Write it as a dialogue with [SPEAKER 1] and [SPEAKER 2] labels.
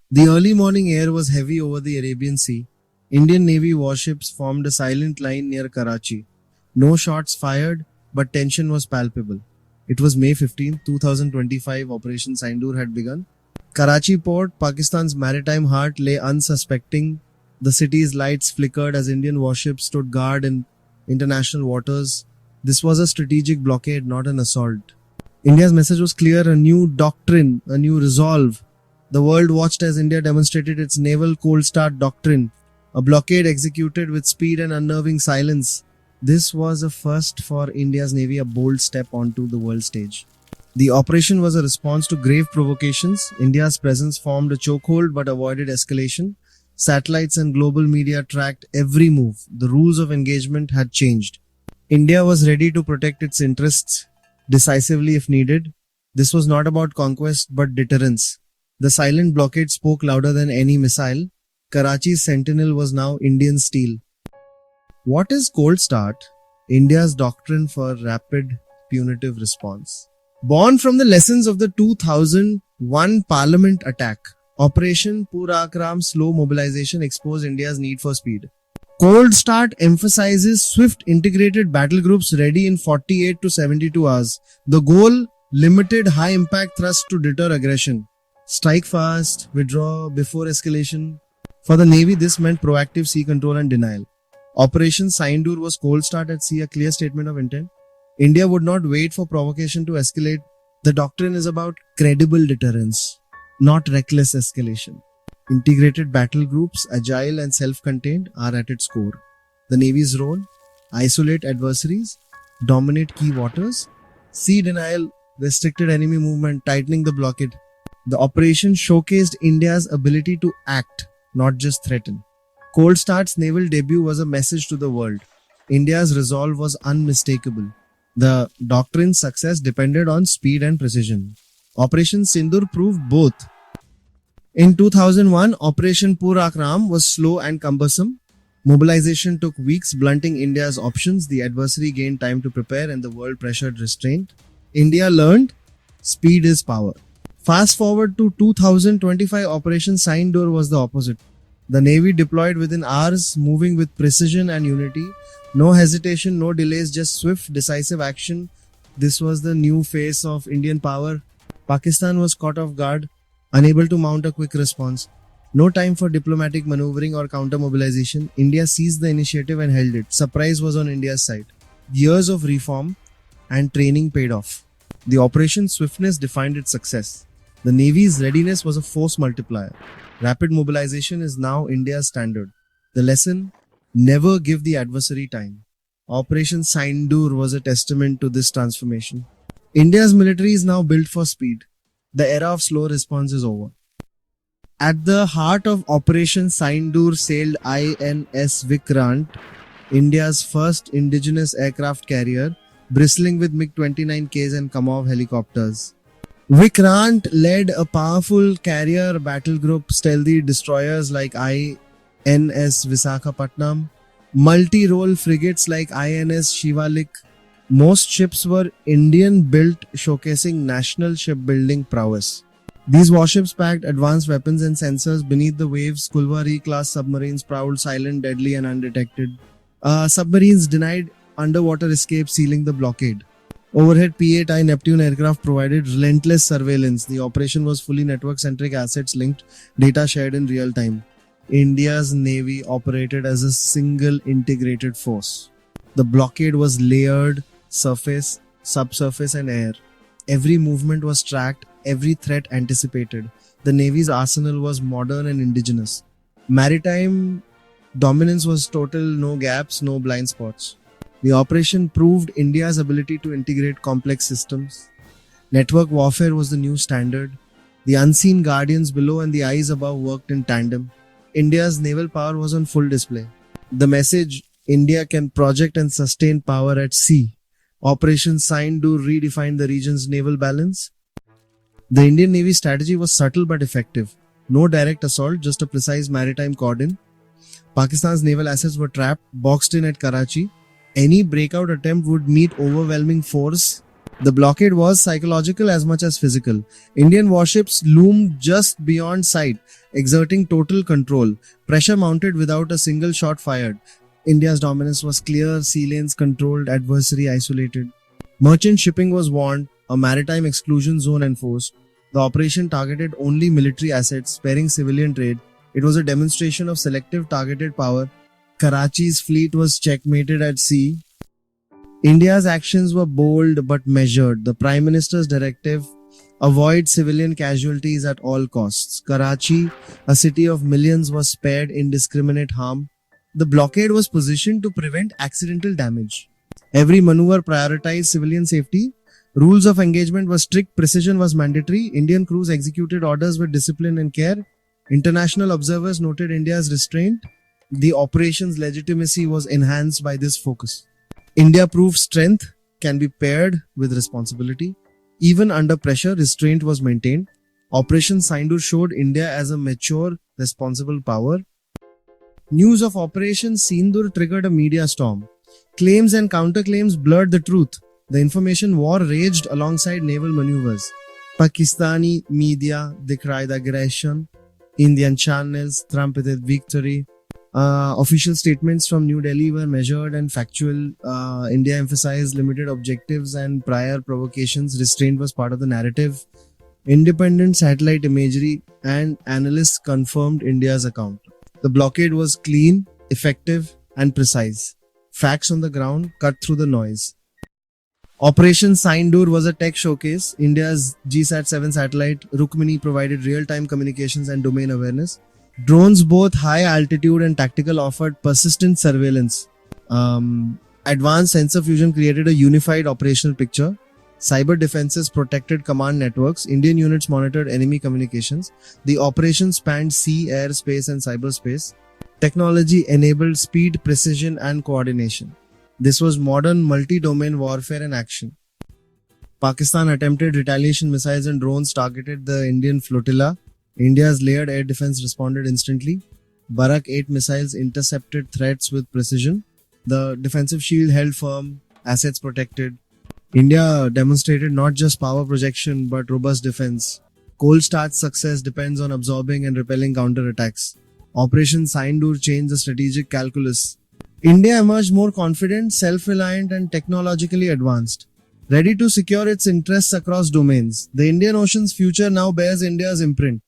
[SPEAKER 1] The early morning air was heavy over the Arabian Sea. Indian Navy warships formed a silent line near Karachi. No shots fired, but tension was palpable. It was May 15, 2025. Operation Sindoor had begun. Karachi Port, Pakistan's maritime heart, lay unsuspecting. The city's lights flickered as Indian warships stood guard in international waters. This was a strategic blockade, not an assault. India's message was clear: a new doctrine, a new resolve. The world watched as India demonstrated its naval cold start doctrine, a blockade executed with speed and unnerving silence. This was a first for India's Navy, a bold step onto the world stage. The operation was a response to grave provocations. India's presence formed a chokehold but avoided escalation. Satellites and global media tracked every move. The rules of engagement had changed. India was ready to protect its interests decisively if needed. This was not about conquest but deterrence. The silent blockade spoke louder than any missile. Karachi's sentinel was now Indian steel. What is cold start? India's doctrine for rapid punitive response. Born from the lessons of the 2001 Parliament attack, Operation Purakram's slow mobilization exposed India's need for speed. Cold start emphasizes swift integrated battle groups ready in 48 to 72 hours. The goal: limited high impact thrust to deter aggression. Strike fast, withdraw before escalation. For the Navy, this meant proactive sea control and denial. Operation Sindoor was cold start at sea, a clear statement of intent. India would not wait for provocation to escalate. The doctrine is about credible deterrence, not reckless escalation. Integrated battle groups, agile and self-contained, are at its core. The Navy's role: isolate adversaries, dominate key waters, sea denial, restricted enemy movement, tightening the blockade. The operation showcased India's ability to act, not just threaten. Cold Start's naval debut was a message to the world. India's resolve was unmistakable. The doctrine's success depended on speed and precision. Operation Sindoor proved both. In 2001, Operation Purakram was slow and cumbersome. Mobilization took weeks, blunting India's options. The adversary gained time to prepare and the world pressured restraint. India learned speed is power. Fast forward to 2025, Operation Sindoor was the opposite. The Navy deployed within hours, moving with precision and unity. No hesitation, no delays, just swift, decisive action. This was the new face of Indian power. Pakistan was caught off guard, unable to mount a quick response. No time for diplomatic maneuvering or counter mobilization. India seized the initiative and held it. Surprise was on India's side. Years of reform and training paid off. The operation's swiftness defined its success. The Navy's readiness was a force multiplier. Rapid mobilization is now India's standard. The lesson: never give the adversary time. Operation Sindoor was a testament to this transformation. India's military is now built for speed. The era of slow response is over. At the heart of Operation Sindoor sailed INS Vikrant, India's first indigenous aircraft carrier, bristling with MiG-29Ks and Kamov helicopters. Vikrant led a powerful carrier battle group, stealthy destroyers like INS Visakhapatnam, multi-role frigates like INS Shivalik. Most ships were Indian-built, showcasing national shipbuilding prowess. These warships packed advanced weapons and sensors beneath the waves. Kulwari-class submarines prowled silent, deadly and undetected. Submarines denied underwater escape, sealing the blockade. Overhead P-8I Neptune aircraft provided relentless surveillance. The operation was fully network-centric, assets linked, data shared in real time. India's Navy operated as a single integrated force. The blockade was layered: surface, subsurface and air. Every movement was tracked, every threat anticipated. The Navy's arsenal was modern and indigenous. Maritime dominance was total, no gaps, no blind spots. The operation proved India's ability to integrate complex systems. Network warfare was the new standard. The unseen guardians below and the eyes above worked in tandem. India's naval power was on full display. The message: India can project and sustain power at sea. Operation Sindoor redefined the region's naval balance. The Indian Navy strategy was subtle but effective. No direct assault, just a precise maritime cordon. Pakistan's naval assets were trapped, boxed in at Karachi. Any breakout attempt would meet overwhelming force. The blockade was psychological as much as physical. Indian warships loomed just beyond sight, exerting total control. Pressure mounted without a single shot fired. India's dominance was clear, sea lanes controlled, adversary isolated. Merchant shipping was warned, a maritime exclusion zone enforced. The operation targeted only military assets, sparing civilian trade. It was a demonstration of selective targeted power. Karachi's fleet was checkmated at sea. India's actions were bold but measured. The Prime Minister's directive: avoid civilian casualties at all costs. Karachi, a city of millions, was spared indiscriminate harm. The blockade was positioned to prevent accidental damage. Every maneuver prioritized civilian safety. Rules of engagement were strict, precision was mandatory. Indian crews executed orders with discipline and care. International observers noted India's restraint. The operation's legitimacy was enhanced by this focus. India proved strength can be paired with responsibility. Even under pressure, restraint was maintained. Operation Sindoor showed India as a mature, responsible power. News of Operation Sindoor triggered a media storm. Claims and counterclaims blurred the truth. The information war raged alongside naval maneuvers. Pakistani media decried aggression. Indian channels trumpeted victory. Official statements from New Delhi were measured and factual. India emphasized limited objectives and prior provocations. Restraint was part of the narrative. Independent satellite imagery and analysts confirmed India's account. The blockade was clean, effective, and precise. Facts on the ground cut through the noise. Operation Sindoor was a tech showcase. India's GSAT-7 satellite Rukmini provided real-time communications and domain awareness. Drones, both high altitude and tactical, offered persistent surveillance. Advanced sensor fusion created a unified operational picture. Cyber defenses protected command networks. Indian units monitored enemy communications. The operation spanned sea, air, space, and cyberspace. Technology enabled speed, precision, and coordination. This was modern multi-domain warfare in action. Pakistan attempted retaliation missiles and drones targeted the Indian flotilla. India's layered air defense responded instantly. Barak 8 missiles intercepted threats with precision. The defensive shield held firm, assets protected. India demonstrated not just power projection but robust defense. Cold Star's success depends on absorbing and repelling counterattacks. Operation Sindoor changed the strategic calculus. India emerged more confident, self-reliant, and technologically advanced, ready to secure its interests across domains. The Indian Ocean's future now bears India's imprint.